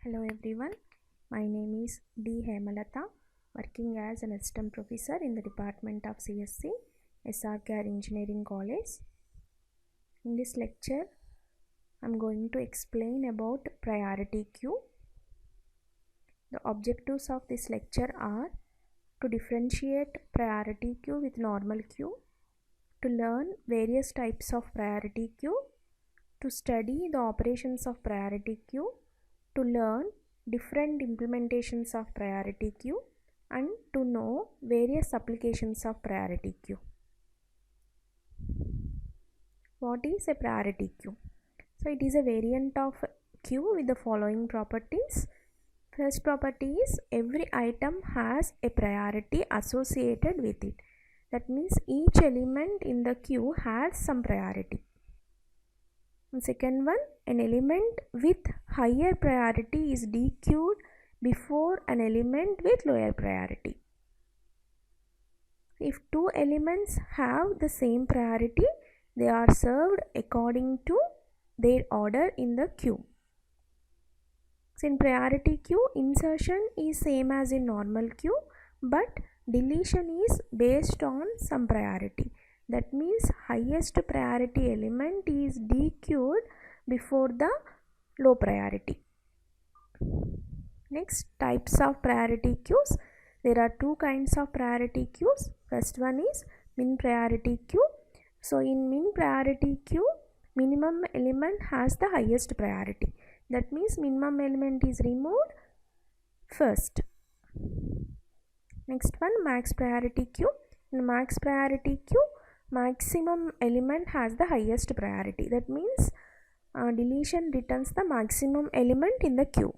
Hello everyone, my name is D. Hemalata, working as an assistant professor in the Department of CSC, SRKR Engineering College. In this lecture, I am going to explain about priority queue. The objectives of this lecture are to differentiate priority queue with normal queue, to learn various types of priority queue, to study the operations of priority queue, to learn different implementations of priority queue, and to know various applications of priority queue. What is a priority queue? So it is a variant of queue with the following properties. First property is every item has a priority associated with it. That means each element in the queue has some priority. And second one, an element with higher priority is dequeued before an element with lower priority. If two elements have the same priority, they are served according to their order in the queue. So in priority queue, insertion is same as in normal queue, but deletion is based on some priority. That means highest priority element is dequeued before the low priority. Next, types of priority queues. There are two kinds of priority queues. First one is min priority queue. So in min priority queue, minimum element has the highest priority. That means minimum element is removed first. Next one, max priority queue. In max priority queue, maximum element has the highest priority. That means deletion returns the maximum element in the queue.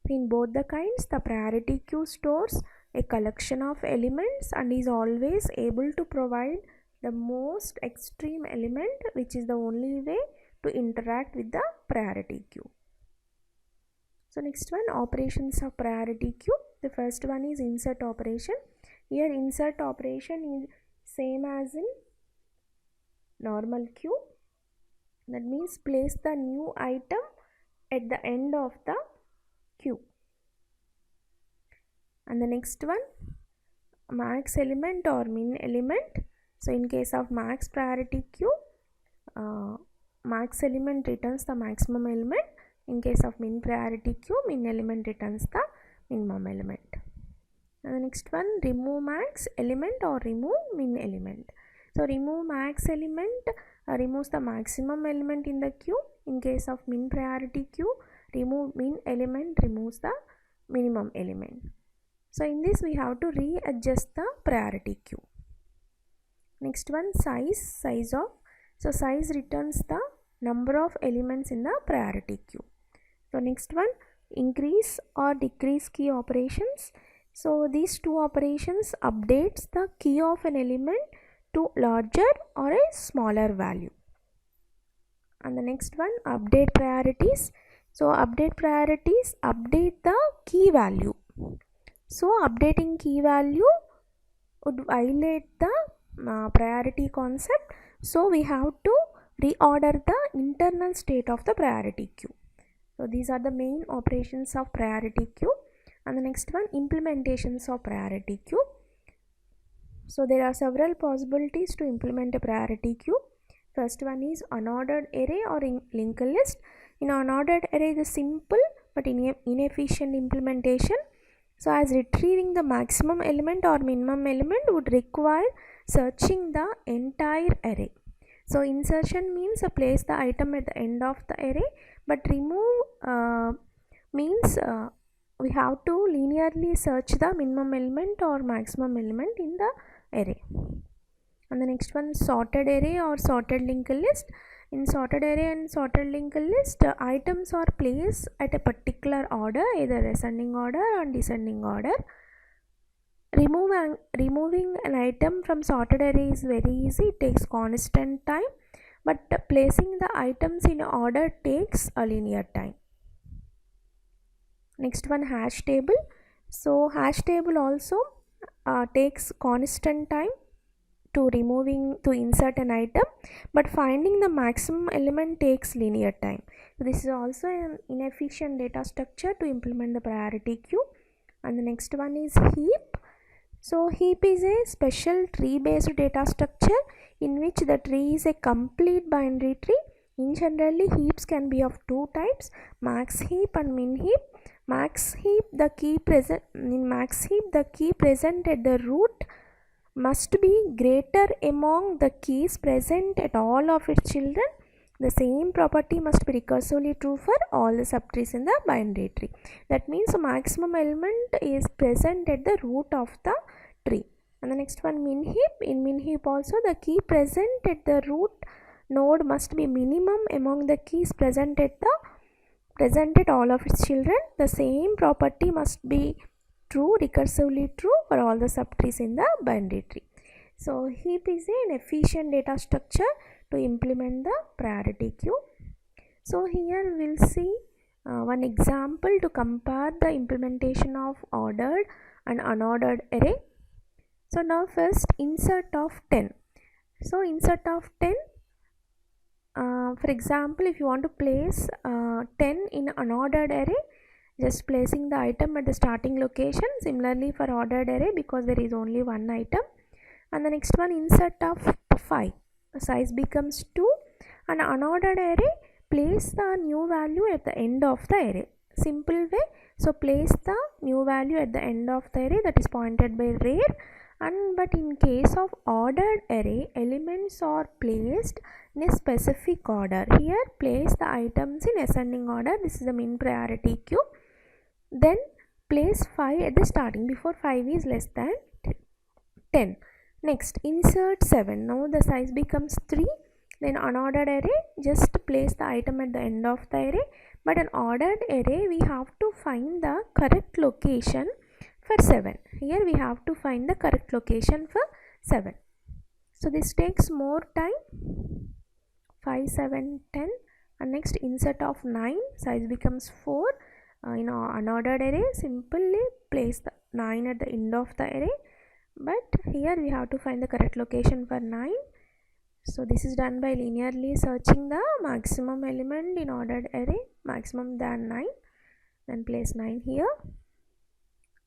In both the kinds, the priority queue stores a collection of elements and is always able to provide the most extreme element, which is the only way to interact with the priority queue. So next one, operations of priority queue. The first one is insert operation. Here insert operation is same as in normal queue. That means place the new item at the end of the queue. And the next one, max element or min element. So in case of max priority queue, max element returns the maximum element. In case of min priority queue, min element returns the minimum element. And the next one, remove max element or remove min element. So remove max element removes the maximum element in the queue. In case of min priority queue, remove min element removes the minimum element. So in this we have to readjust the priority queue. Next one, size of. So size returns the number of elements in the priority queue. So next one, increase or decrease key operations. So these two operations updates the key of an element to larger or a smaller value. And the next one, update priorities. So update priorities update the key value. So updating key value would violate the priority concept. So we have to reorder the internal state of the priority queue. So these are the main operations of priority queue. And the next one, implementations of priority queue. So there are several possibilities to implement a priority queue. First one is unordered array or linked list. In unordered array, the simple but inefficient implementation. So as retrieving the maximum element or minimum element would require searching the entire array. So insertion means place the item at the end of the array, but remove means we have to linearly search the minimum element or maximum element in the array. And the next one, sorted array or sorted linked list. In sorted array and sorted linked list, items are placed at a particular order, either ascending order or descending order. Removing an item from sorted array is very easy. It takes constant time, but placing the items in order takes a linear time. Next one, hash table. So hash table also takes constant time. to insert an item, but finding the maximum element takes linear time. So this is also an inefficient data structure to implement the priority queue. And the next one is heap. So heap is a special tree based data structure in which the tree is a complete binary tree. In generally, heaps can be of two types, max heap and min heap. Max heap, the key present at the root must be greater among the keys present at all of its children. The same property must be recursively true for all the subtrees in the binary tree. That means the maximum element is present at the root of the tree. And the next one, min heap. In min heap also, the key present at the root node must be minimum among the keys present at all of its children. The same property must be true, recursively true for all the subtrees in the binary tree. So heap is an efficient data structure to implement the priority queue. So here we'll see one example to compare the implementation of ordered and unordered array. So now first insert of 10. So insert of 10, for example, if you want to place 10 in unordered array, just placing the item at the starting location. Similarly for ordered array, because there is only one item. And the next one, insert of 5, the size becomes 2, and unordered array, place the new value at the end of the array. Simple way. So place the new value at the end of the array, that is pointed by rare. But in case of ordered array, elements are placed in a specific order. Here place the items in ascending order. This is the min priority queue. Then place 5 at the starting before 5 is less than 10. Next, insert 7. Now the size becomes 3. Then unordered array, just place the item at the end of the array. But an ordered array, we have to find the correct location for 7. Here we have to find the correct location for 7. So this takes more time. 5, 7, 10. And next, insert of 9. Size becomes 4. In unordered array, simply place the 9 at the end of the array. But here we have to find the correct location for 9. So this is done by linearly searching the maximum element in ordered array, maximum than 9. Then place 9 here.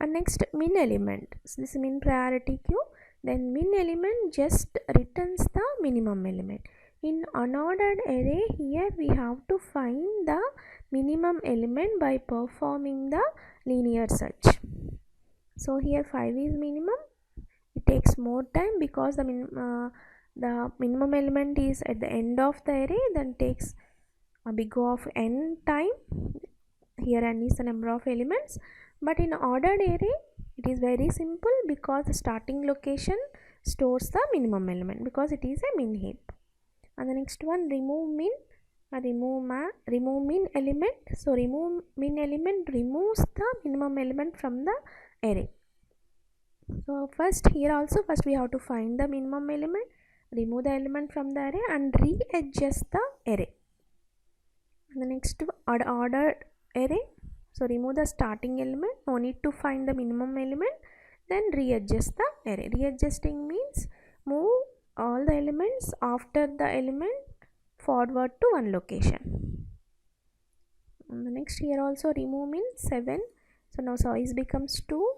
And next, min element. So this is min priority queue. Then min element just returns the minimum element. In unordered array, here we have to find the minimum element by performing the linear search. So here 5 is minimum. It takes more time because the minimum element is at the end of the array, then takes a big O of n time. Here n is the number of elements. But in ordered array, it is very simple because the starting location stores the minimum element because it is a min heap. And the next one, remove min. Remove min element. So remove min element removes the minimum element from the array. So first we have to find the minimum element, remove the element from the array and readjust the array. And the next, ordered array. So remove the starting element, no need to find the minimum element, then readjust the array. Readjusting means move all the elements after the element forward to one location. And the next, here also remove min 7. So now size becomes 2.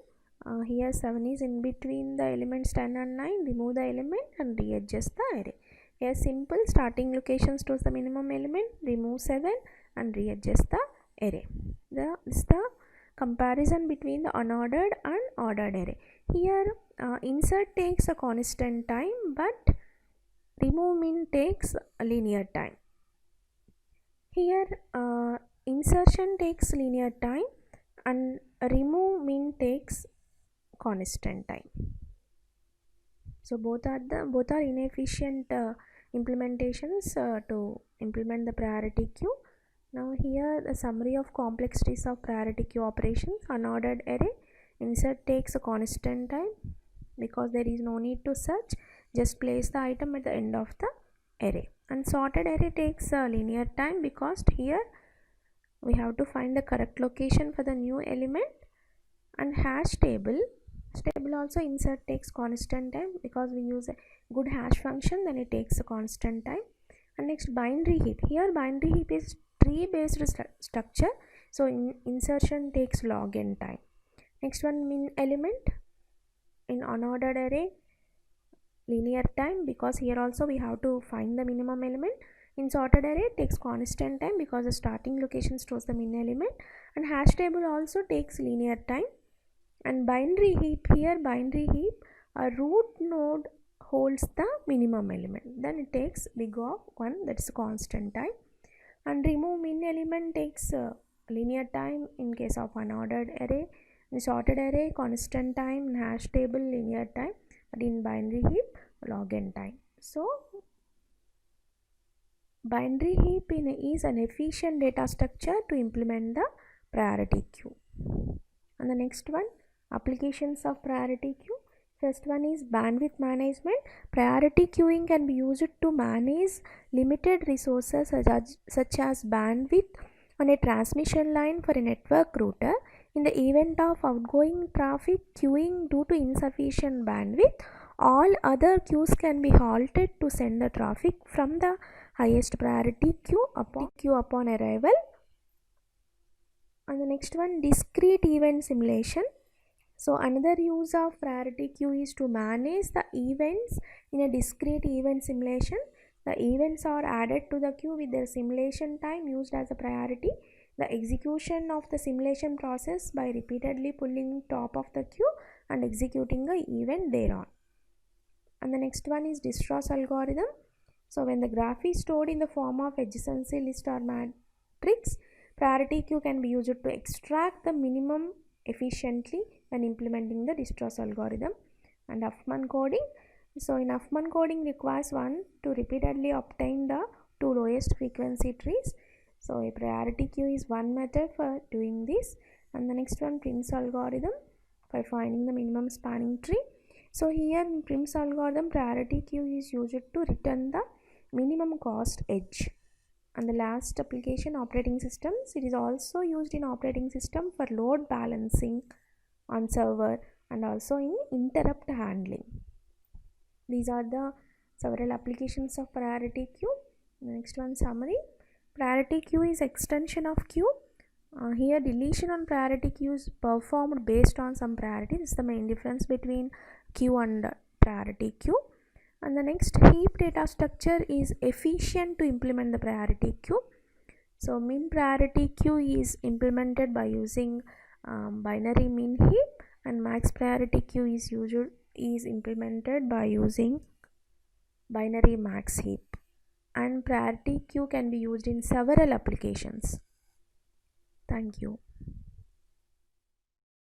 Here 7 is in between the elements 10 and 9. Remove the element and readjust the array. Here simple, starting location stores the minimum element, remove 7 and readjust the array. This is the comparison between the unordered and ordered array. Here insert takes a constant time, but remove min takes a linear time. Here insertion takes linear time and remove min takes constant time. So both are inefficient implementations to implement the priority queue. Now here the summary of complexities of priority queue operations. Unordered array, insert takes a constant time because there is no need to search, just place the item at the end of the array. And sorted array takes a linear time because here we have to find the correct location for the new element. And hash table also insert takes constant time because we use a good hash function, then it takes a constant time. And next, binary heap. Here binary heap is tree based structure, so insertion takes log n time. Next one, min element. In unordered array, linear time, because here also we have to find the minimum element. In sorted array, it takes constant time because the starting location stores the min element. And hash table also takes linear time. And binary heap, here binary heap, a root node holds the minimum element, then it takes big of 1, that's a constant time. And remove min element takes linear time in case of unordered array. In sorted array, constant time. In hash table, linear time. But in binary heap, log n time. So binary heap is an efficient data structure to implement the priority queue. And the next one, applications of priority queue. First one is bandwidth management. Priority queuing can be used to manage limited resources such as bandwidth on a transmission line for a network router. In the event of outgoing traffic queuing due to insufficient bandwidth, all other queues can be halted to send the traffic from the highest priority queue upon arrival. And the next one, discrete event simulation. So another use of priority queue is to manage the events in a discrete event simulation. The events are added to the queue with their simulation time used as a priority. The execution of the simulation process by repeatedly pulling top of the queue and executing the event thereon. And the next one is Distraught algorithm. So when the graph is stored in the form of adjacency list or matrix, priority queue can be used to extract the minimum efficiently when implementing the Distraught algorithm. And Huffman coding. So in Huffman coding requires one to repeatedly obtain the two lowest frequency trees. So a priority queue is one method for doing this. And the next one, Prim's algorithm, for finding the minimum spanning tree. So here in Prim's algorithm, priority queue is used to return the minimum cost edge. And the last application, operating systems. It is also used in operating system for load balancing on server and also in interrupt handling. These are the several applications of priority queue. The next one, summary. Priority queue is extension of queue. Here deletion on priority queue is performed based on some priority. This is the main difference between queue and priority queue. And the next, heap data structure is efficient to implement the priority queue. So min priority queue is implemented by using binary min heap, and max priority queue is implemented by using binary max heap. And priority queue can be used in several applications. Thank you.